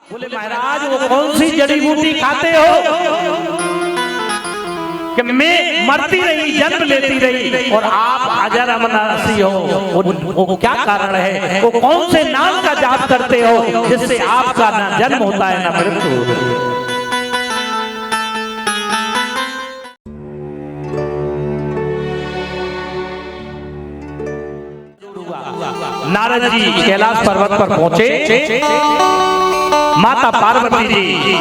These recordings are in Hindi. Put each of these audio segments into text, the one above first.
बोले महाराज वो कौन सी जड़ी बूटी खाते हो कि मैं मरती रही जन्म लेती रही और आप अजर अमरनासी हो? वो क्या कारण है? वो कौन से नाम का जाप करते हो जिससे आपका ना जन्म होता है ना मृत्यु होती है? नारद जी कैलाश पर्वत पर पहुंचे। माता पार्वती जी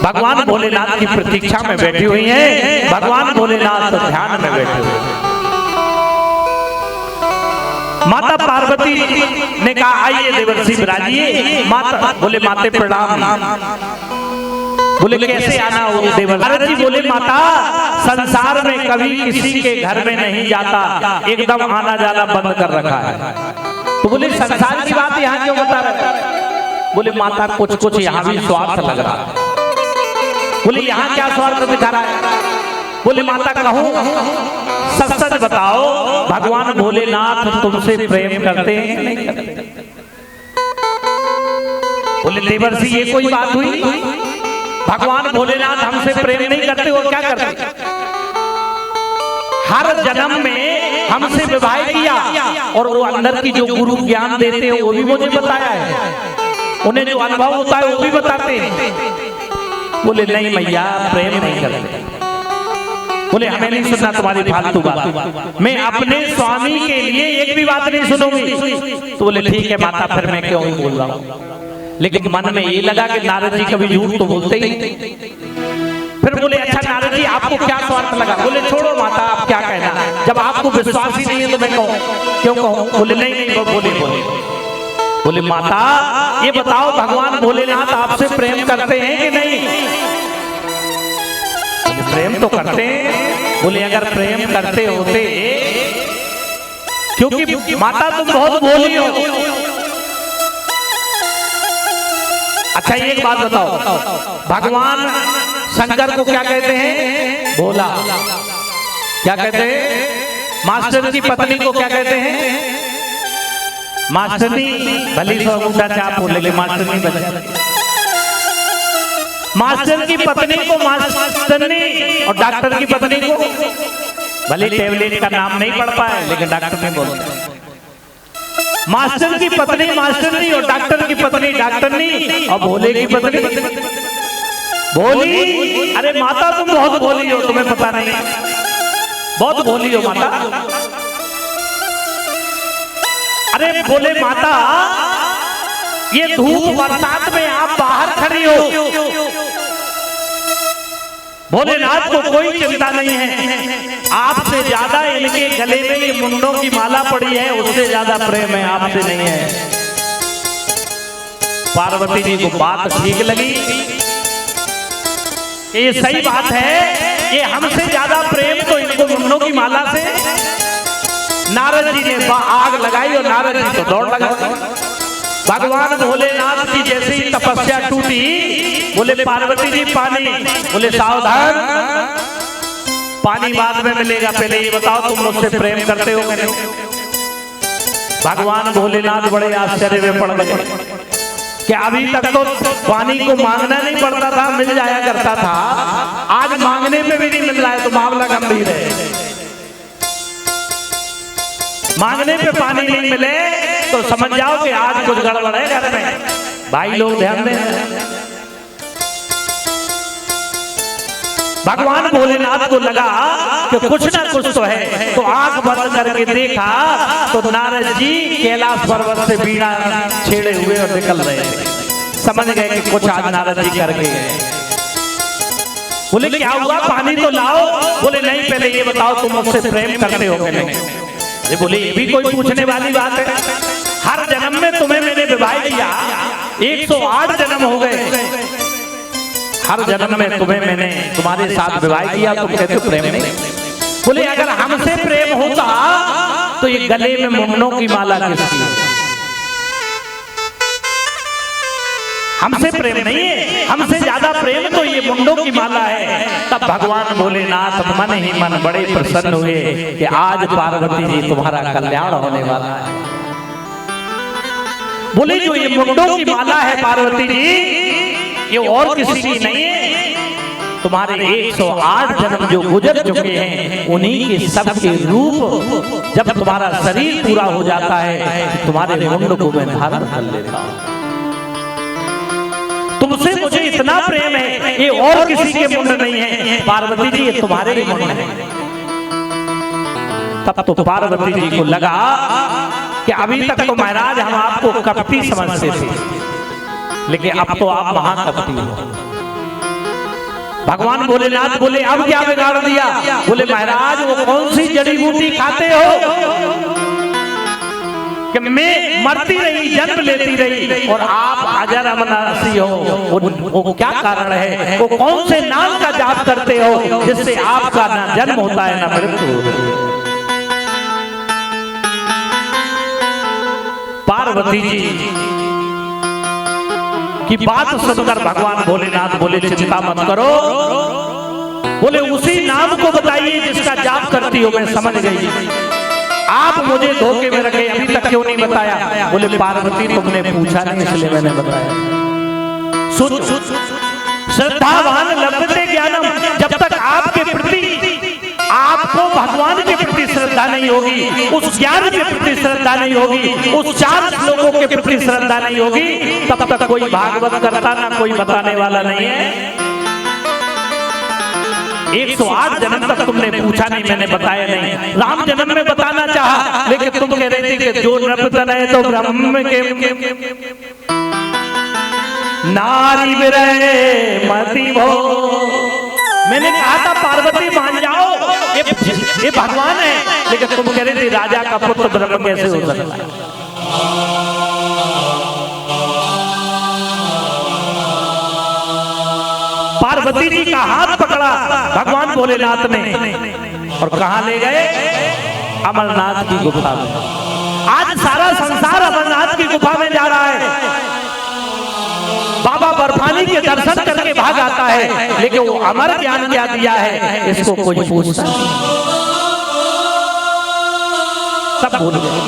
भगवान भोलेनाथ की प्रतीक्षा में बैठी हुई हैं। भगवान भोलेनाथ ध्यान में बैठे हुए हैं। माता पार्वती ने कहा आइए देवर्षि विराजिए। माता बोले माते प्रणाम। बोले कैसे आना हो देवर्षि? नारद जी बोले माता संसार में कभी किसी के घर में नहीं जाता, एकदम आना जाना बंद कर रखा है। तो बोले संसार की बात यहाँ क्यों बता रहे? बोले माता कुछ कुछ यहाँ भी स्वार्थ लग रहा है। बोले यहाँ क्या स्वार्थ दिखा रहा है? बोले माता कहूँ सच सच बताओ, भगवान भोलेनाथ तुमसे प्रेम करते हैं कि नहीं करते? बोले देवर्षि ये कोई बात हुई? भगवान भोलेनाथ हमसे प्रेम नहीं करते और क्या करते? हर जन्म में हमसे विवाह किया और वो अंदर की जो गुरु ज्ञान देते हैं वो भी मुझे बताया है, उन्हें जो अनुभव होता है वो भी बताते हैं। बोले नहीं मैया प्रेम नहीं करते। बोले हमें नहीं सुनना तुम्हारी फालतू बात, मैं अपने स्वामी के लिए एक भी बात नहीं सुनूंगी। तो बोले ठीक है माता फिर मैं क्यों ही बोल रहा हूँ। लेकिन मन में ये लगा कि नारद जी कभी झूठ तो बोलते ही नहीं। फिर बोले अच्छा नारद जी आपको क्या स्वार्थ लगा? बोले छोड़ो माता आप क्या कहना, जब आपको विश्वास ही नहीं है तो मैं कहूँ क्यों कहूँ? बोले नहीं नहीं बोले माता ये बताओ भगवान भोलेनाथ आपसे प्रेम करते हैं कि नहीं? बोले प्रेम तो करते हैं। बोले अगर प्रेम करते होते, क्योंकि माता तुम बहुत भोली हो। अच्छा एक बात बताओ, भगवान शंकर को क्या कहते हैं? भोला। क्या कहते हैं? मास्टर की पत्नी को क्या कहते हैं? मास्टरनी। भली सौ अंगूठा चाप हो लेकिन मास्टरनी बचा। मास्टर की पत्नी को मास्टरनी और डॉक्टर की पत्नी को भले टेबलेट का नाम नहीं पढ़ पाए लेकिन डॉक्टर नहीं बोलते। मास्टर की पत्नी मास्टरनी और डॉक्टर की पत्नी डॉक्टरनी और भोले की पत्नी भोली। अरे माता तुम बहुत भोली हो, तुम्हें पता नहीं? बहुत भोली हो माता। अरे बोले माता ये धूप बरसात में आप बाहर खड़ी हो, भोलेनाथ को कोई चिंता नहीं है। आपसे ज्यादा इनके गले में ये मुंडों की माला पड़ी है, उससे ज्यादा प्रेम है, आपसे नहीं है। पार्वती जी को बात ठीक लगी कि ये सही बात है, ये हमसे ज्यादा प्रेम तो इनको मुंडों की माला से। नारद जी ने आग लगाई और नारद जी तो दौड़ लगा। भगवान भोलेनाथ की जैसे ही तपस्या टूटी, बोले पार्वती जी पानी। बोले सावधान, पानी बाद में मिलेगा, पहले ये बताओ तुम मुझसे प्रेम करते हो कि नहीं? भगवान भोलेनाथ बड़े आश्चर्य में पड़ गए कि अभी तक तो पानी को मांगना नहीं पड़ता था, मिल जाया करता था, आज मांगने में भी नहीं मिल रहा है तो मामला गंभीर है। मांगने पे पानी नहीं मिले तो समझ जाओ कि आज कुछ गड़बड़ है घर में। भाई लोग ध्यान दें, भगवान भोलेनाथ को लगा कि कुछ ना कुछ तो है, तो आंख बंद करके देखा तो नारद जी कैलाश पर्वत से बीड़ा छेड़े हुए और निकल रहे। समझ गए कि कुछ आज नारद जी कर गए। बोले क्या हुआ, पानी तो लाओ। बोले नहीं पहले ये बताओ तुम मुझसे प्रेम करते हो कि नहीं? बोले ये भी कोई पूछने वाली बात है? हर जन्म में तुम्हें मैंने विवाह किया, 108 जन्म हो गए, हर जन्म में तुम्हें मैंने तुम्हारे साथ विवाह किया, तुम कहते हो प्रेम नहीं? बोले अगर हमसे प्रेम होता तो ये गले में मुंडों की माला किसकी? हमसे प्रेम नहीं है, हमसे ज्यादा प्रेम तो ये मुंडों की माला है। तब भगवान भोलेनाथ मन ही मन बड़े प्रसन्न हुए कि आज पार्वती जी तुम्हारा कल्याण होने वाला है। बोले जो ये मुंडों की माला है पार्वती जी, ये और किसी की नहीं है। तुम्हारे 108 जन्म जो गुजर चुके हैं उन्हीं के सबके रूप जब तुम्हारा शरीर पूरा हो जाता है तुम्हारे मुंड को मैं धारण कर लेता हूं। तुमसे मुझे इतना प्रेम है, ये और किसी के मुंड नहीं है पार्वती जी, ये तुम्हारे ही मुंड है। तब तो पार्वती जी को लगा कि अभी तक तो महाराज हम आपको कपटी समझते थे, लेकिन अब तो आप महाकपटी हो। भगवान भोलेनाथ बोले अब क्या बिगाड़ दिया? बोले महाराज वो कौन सी जड़ी बूटी खाते हो कि मैं मरती रही जन्म लेती रही और आप अजर अमरनासी हो? वो क्या कारण है? वो कौन से नाम का जाप करते हो जिससे आपका ना जन्म होता है ना मृत्यु होती है? पार्वती जी की बात सुनकर भगवान भोलेनाथ बोले चिंता मत करो। बोले उसी नाम को बताइए जिसका जाप करती हो। मैं समझ गई, आप मुझे धोखे में रखे, अभी तक क्यों नहीं बताया? बोले पार्वती तुमने पूछा नहीं इसलिए मैंने बताया। सोच श्रद्धावान लभते ज्ञानम, जब तक आपके प्रति आपको भगवान के प्रति श्रद्धा नहीं होगी, उस ज्ञान के प्रति श्रद्धा नहीं होगी, उस 4 श्लोकों के प्रति श्रद्धा नहीं होगी, तब तक कोई भागवत करता ना कोई बताने वाला नहीं है। 108 जन्म तक तुमने पूछा नहीं, मैंने बताया नहीं। राम जन्म में बताना चाहा, लेकिन तुम कह रहे थे कि जो नृप तनय तो ब्रह्म के नारी विरह मति भो। मैंने कहा था पार्वती मान जाओ, ये भगवान है, लेकिन तुम कह रहे थे राजा का पुत्र ब्रह्म कैसे हो सकता है? पार्वती जी का हाथ पकड़ा भगवान भोलेनाथ ने और कहां ले गए? अमरनाथ की गुफा में। आज सारा संसार अमरनाथ की गुफा में जा रहा है। बाबा बर्फानी के दर्शन करके भाग आता है, लेकिन वो अमर ज्ञान क्या दिया है इसको कोई पूछता नहीं। सब भूल गए।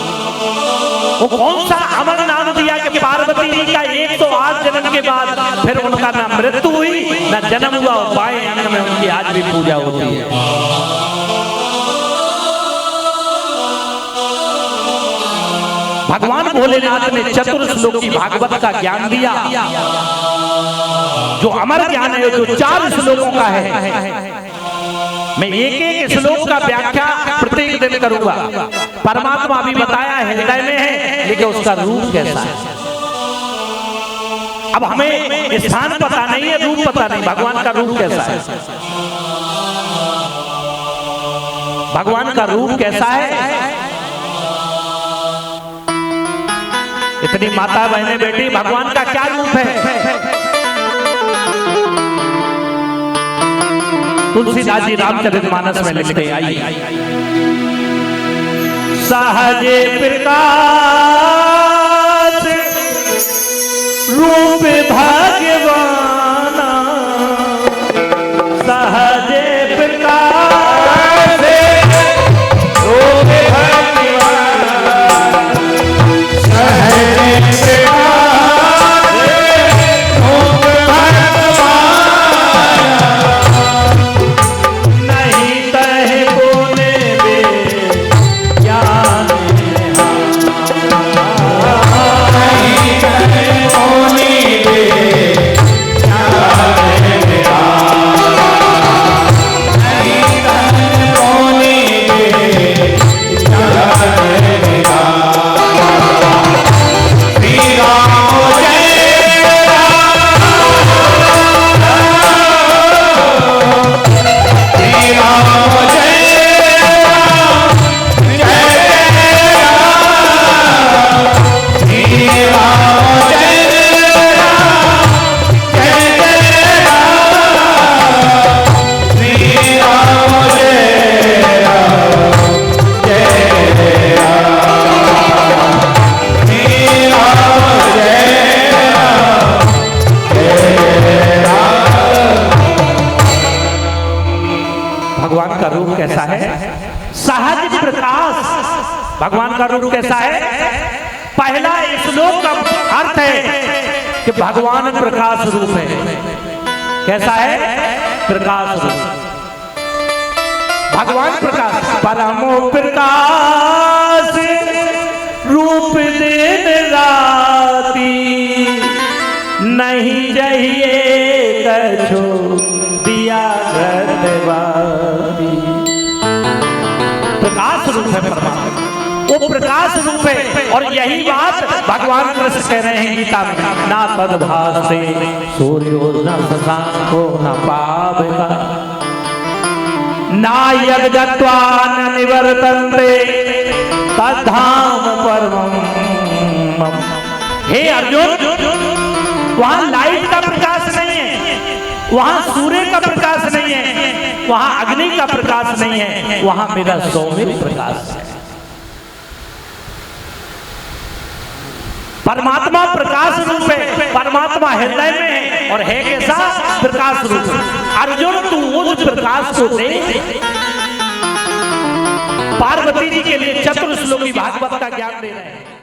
वो कौन सा अमर नाम दिया कि पार्वती जी का 108 जन्म के बाद फिर उनका ना मृत्यु हुई ना जन्म हुआ, बाएं अंग में उनकी आज भी पूजा होती है। भगवान भोलेनाथ ने चतुर्श्लोकी भागवत का ज्ञान दिया, जो अमर ज्ञान है, जो 4 श्लोकों का है। मैं एक श्लोक का व्याख्या प्रत्येक दिन करूंगा। परमात्मा अभी बताया हृदय में है, लेकिन उसका रूप कैसा है? अब हमें स्थान पता नहीं है, रूप पता नहीं, भगवान का रूप कैसा है? भगवान का रूप कैसा है? इतनी माता बहने बेटी, भगवान का क्या रूप है? तुलसीदास जी रामचरितमानस में लिखते हैं, आइए। सहजे प्रकाश रूप भगवान, सहजे प्रकाश रूप भगवान, सहजे प्रकाश रूप भगवान, नहीं तहे बोले बे ज्ञान, नहीं तहे बोले बे ज्ञान, नहीं तहे बोले बे ज्ञान। श्री राम जय श्री राम जय जय श्री राम जय जय श्री राम जय भगवान का रूप कैसा है? सहज प्रकाश। भगवान का रूप कैसा है? पहला श्लोक का अर्थ है कि भगवान प्रकाश रूप है। कैसा है? प्रकाश रूप। भगवान प्रकाश, परमो प्रकाश रूप दिन राती, नहीं चाहिए कछो दिया घटवाती। प्रकाश रूप है परमात्मा, वो प्रकाश रूप है। और यही बात भगवान कृष्ण कह रहे हैं गीता में, ना तद्भासे सूर्यो न शशांको न पावका, ना यज्ञत्वा न निवर्तन्ते तद्धाम परमम्। हे अर्जुन, वहां लाइट का प्रकाश नहीं है, वहां सूर्य का प्रकाश नहीं है, वहां अग्नि का प्रकाश नहीं है, वहां मेरा सौम्य प्रकाश है। परमात्मा प्रकाश रूप है, परमात्मा हृदय में है और है कैसा? प्रकाश रूप। अर्जुन तू उस प्रकाश को दे। पार्वती जी के लिए चतुर्श्लोकी भागवत का ज्ञान दे रहे हैं।